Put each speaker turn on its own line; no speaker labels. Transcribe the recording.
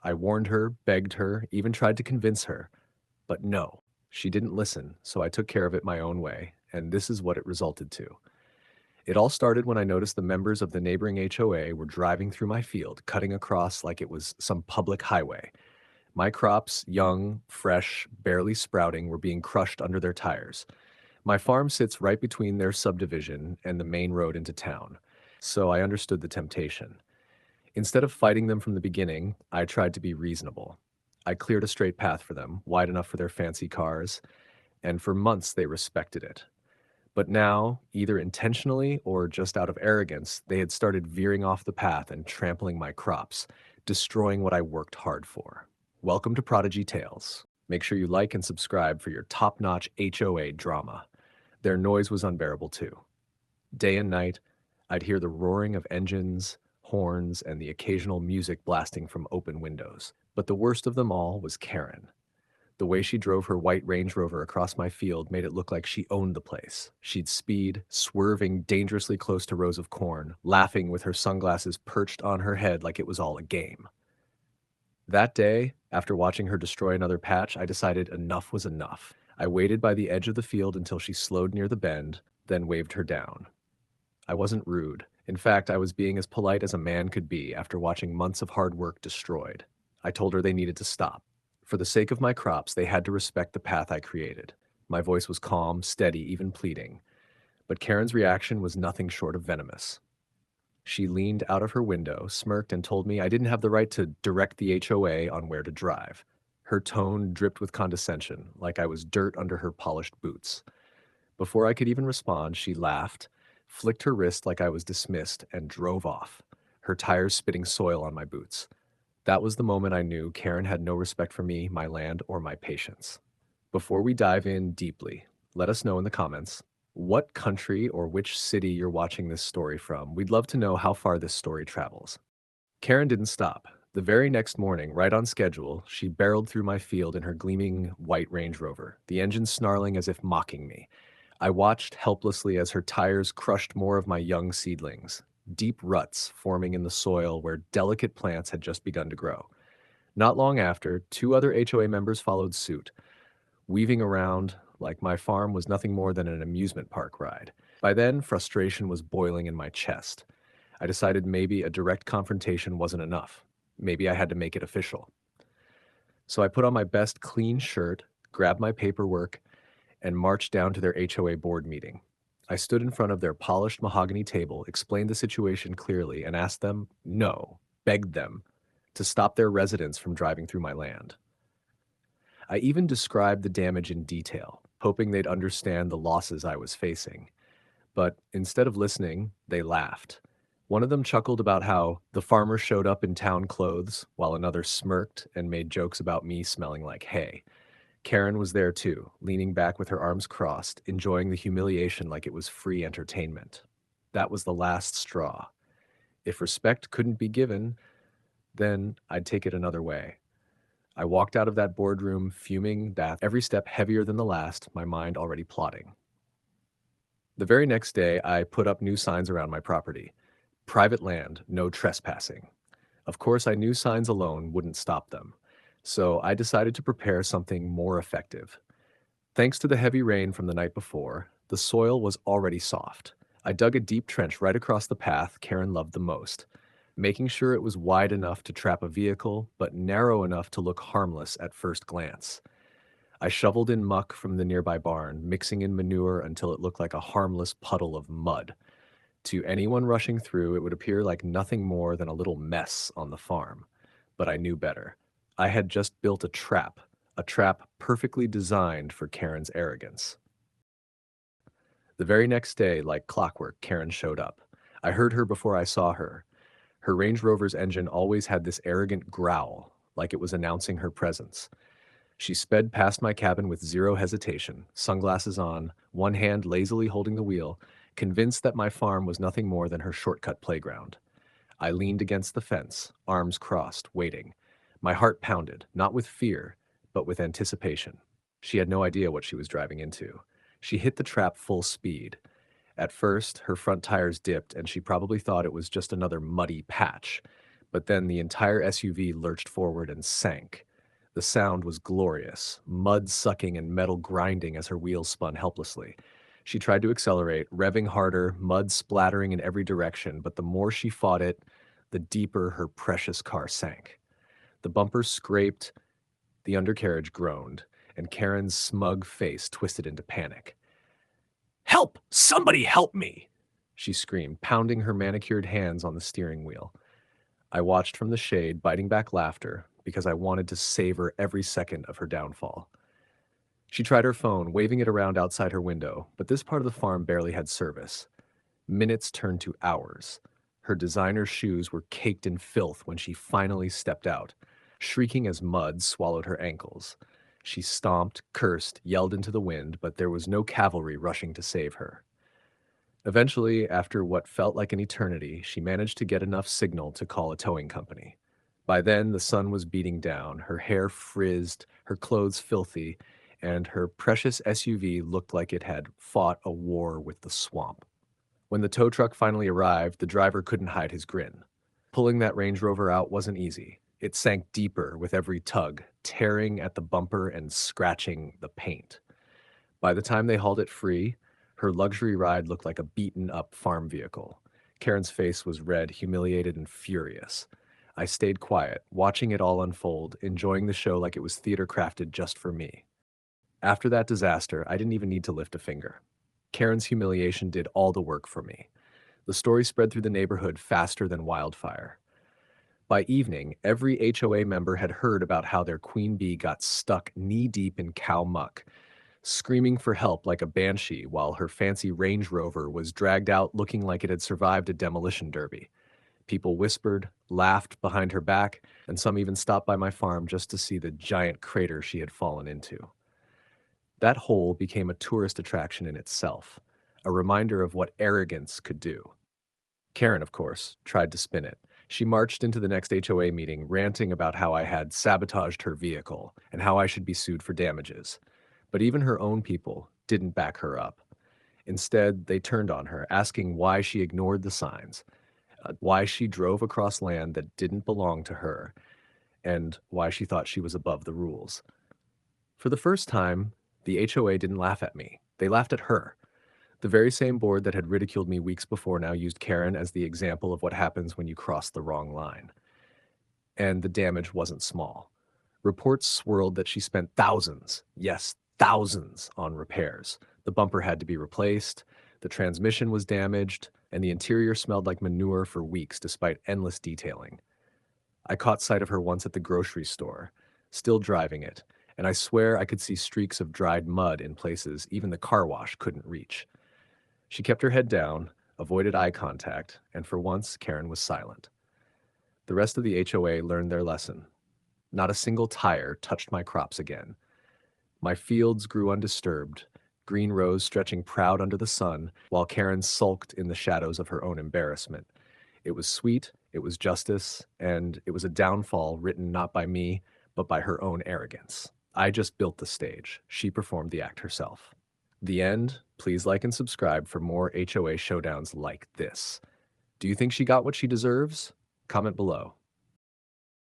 I warned her, begged her, even tried to convince her. But no, she didn't listen, so I took care of it my own way, and this is what it resulted to. It all started when I noticed the members of the neighboring HOA were driving through my field, cutting across like it was some public highway. My crops, young, fresh, barely sprouting, were being crushed under their tires. My farm sits right between their subdivision and the main road into town, so I understood the temptation. Instead of fighting them from the beginning, I tried to be reasonable. I cleared a straight path for them, wide enough for their fancy cars, and for months they respected it. But now, either intentionally or just out of arrogance, they had started veering off the path and trampling my crops, destroying what I worked hard for. Welcome to Prodigy Tales. Make sure you like and subscribe for your top-notch HOA drama. Their noise was unbearable too. Day and night, I'd hear the roaring of engines, horns, and the occasional music blasting from open windows. But the worst of them all was Karen. The way she drove her white Range Rover across my field made it look like she owned the place. She'd speed, swerving dangerously close to rows of corn, laughing with her sunglasses perched on her head like it was all a game. That day, after watching her destroy another patch, I decided enough was enough. I waited by the edge of the field until she slowed near the bend, then waved her down. I wasn't rude. In fact, I was being as polite as a man could be after watching months of hard work destroyed. I told her they needed to stop. For the sake of my crops, they had to respect the path I created. My voice was calm, steady, even pleading. But Karen's reaction was nothing short of venomous. She leaned out of her window, smirked, and told me I didn't have the right to direct the HOA on where to drive. Her tone dripped with condescension, like I was dirt under her polished boots. Before I could even respond, she laughed, flicked her wrist like I was dismissed, and drove off, her tires spitting soil on my boots. That was the moment I knew Karen had no respect for me, my land, or my patience. Before we dive in deeply, let us know in the comments what country or which city you're watching this story from. We'd love to know how far this story travels. Karen didn't stop. The very next morning, right on schedule, she barreled through my field in her gleaming white Range Rover, the engine snarling as if mocking me. I watched helplessly as her tires crushed more of my young seedlings, deep ruts forming in the soil where delicate plants had just begun to grow. Not long after, two other HOA members followed suit, weaving around like my farm was nothing more than an amusement park ride. By then, frustration was boiling in my chest. I decided maybe a direct confrontation wasn't enough. Maybe I had to make it official. So I put on my best clean shirt, grabbed my paperwork, and marched down to their HOA board meeting. I stood in front of their polished mahogany table, explained the situation clearly, and asked them, no, begged them, to stop their residents from driving through my land. I even described the damage in detail, hoping they'd understand the losses I was facing. But instead of listening, they laughed. One of them chuckled about how the farmer showed up in town clothes, while another smirked and made jokes about me smelling like hay. Karen was there too, leaning back with her arms crossed, enjoying the humiliation like it was free entertainment. That was the last straw. If respect couldn't be given, then I'd take it another way. I walked out of that boardroom fuming, that every step heavier than the last, my mind already plotting. The very next day, I put up new signs around my property. Private land, no trespassing. Of course, I knew signs alone wouldn't stop them, so I decided to prepare something more effective. Thanks to the heavy rain from the night before, the soil was already soft. I dug a deep trench right across the path Karen loved the most, making sure it was wide enough to trap a vehicle, but narrow enough to look harmless at first glance. I shoveled in muck from the nearby barn, mixing in manure until it looked like a harmless puddle of mud. To anyone rushing through, it would appear like nothing more than a little mess on the farm. But I knew better. I had just built a trap perfectly designed for Karen's arrogance. The very next day, like clockwork, Karen showed up. I heard her before I saw her. Her Range Rover's engine always had this arrogant growl, like it was announcing her presence. She sped past my cabin with zero hesitation, sunglasses on, one hand lazily holding the wheel, convinced that my farm was nothing more than her shortcut playground. I leaned against the fence, arms crossed, waiting. My heart pounded, not with fear, but with anticipation. She had no idea what she was driving into. She hit the trap full speed. At first, her front tires dipped, and she probably thought it was just another muddy patch. But then the entire SUV lurched forward and sank. The sound was glorious, mud sucking and metal grinding as her wheels spun helplessly. She tried to accelerate, revving harder, mud splattering in every direction, but the more she fought it, the deeper her precious car sank. The bumper scraped, the undercarriage groaned, and Karen's smug face twisted into panic. "Help! Somebody help me!" she screamed, pounding her manicured hands on the steering wheel. I watched from the shade, biting back laughter, because I wanted to savor every second of her downfall. She tried her phone, waving it around outside her window, but this part of the farm barely had service. Minutes turned to hours. Her designer shoes were caked in filth when she finally stepped out, shrieking as mud swallowed her ankles. She stomped, cursed, yelled into the wind, but there was no cavalry rushing to save her. Eventually, after what felt like an eternity, she managed to get enough signal to call a towing company. By then, the sun was beating down, her hair frizzed, her clothes filthy, and her precious SUV looked like it had fought a war with the swamp. When the tow truck finally arrived, the driver couldn't hide his grin. Pulling that Range Rover out wasn't easy. It sank deeper with every tug, tearing at the bumper and scratching the paint. By the time they hauled it free, her luxury ride looked like a beaten-up farm vehicle. Karen's face was red, humiliated, and furious. I stayed quiet, watching it all unfold, enjoying the show like it was theater crafted just for me. After that disaster, I didn't even need to lift a finger. Karen's humiliation did all the work for me. The story spread through the neighborhood faster than wildfire. By evening, every HOA member had heard about how their queen bee got stuck knee-deep in cow muck, screaming for help like a banshee while her fancy Range Rover was dragged out looking like it had survived a demolition derby. People whispered, laughed behind her back, and some even stopped by my farm just to see the giant crater she had fallen into. That hole became a tourist attraction in itself, a reminder of what arrogance could do. Karen, of course, tried to spin it. She marched into the next HOA meeting ranting about how I had sabotaged her vehicle and how I should be sued for damages. But even her own people didn't back her up. Instead, they turned on her, asking why she ignored the signs, why she drove across land that didn't belong to her, and why she thought she was above the rules. For the first time, the HOA didn't laugh at me. They laughed at her. The very same board that had ridiculed me weeks before now used Karen as the example of what happens when you cross the wrong line. And the damage wasn't small. Reports swirled that she spent thousands, yes, thousands, on repairs. The bumper had to be replaced, the transmission was damaged, and the interior smelled like manure for weeks despite endless detailing. I caught sight of her once at the grocery store, still driving it, and I swear I could see streaks of dried mud in places even the car wash couldn't reach. She kept her head down, avoided eye contact, and for once, Karen was silent. The rest of the HOA learned their lesson. Not a single tire touched my crops again. My fields grew undisturbed, green rows stretching proud under the sun, while Karen sulked in the shadows of her own embarrassment. It was sweet, it was justice, and it was a downfall written not by me, but by her own arrogance. I just built the stage. She performed the act herself. The end. Please like and subscribe for more HOA showdowns like this. Do you think she got what she deserves? Comment below.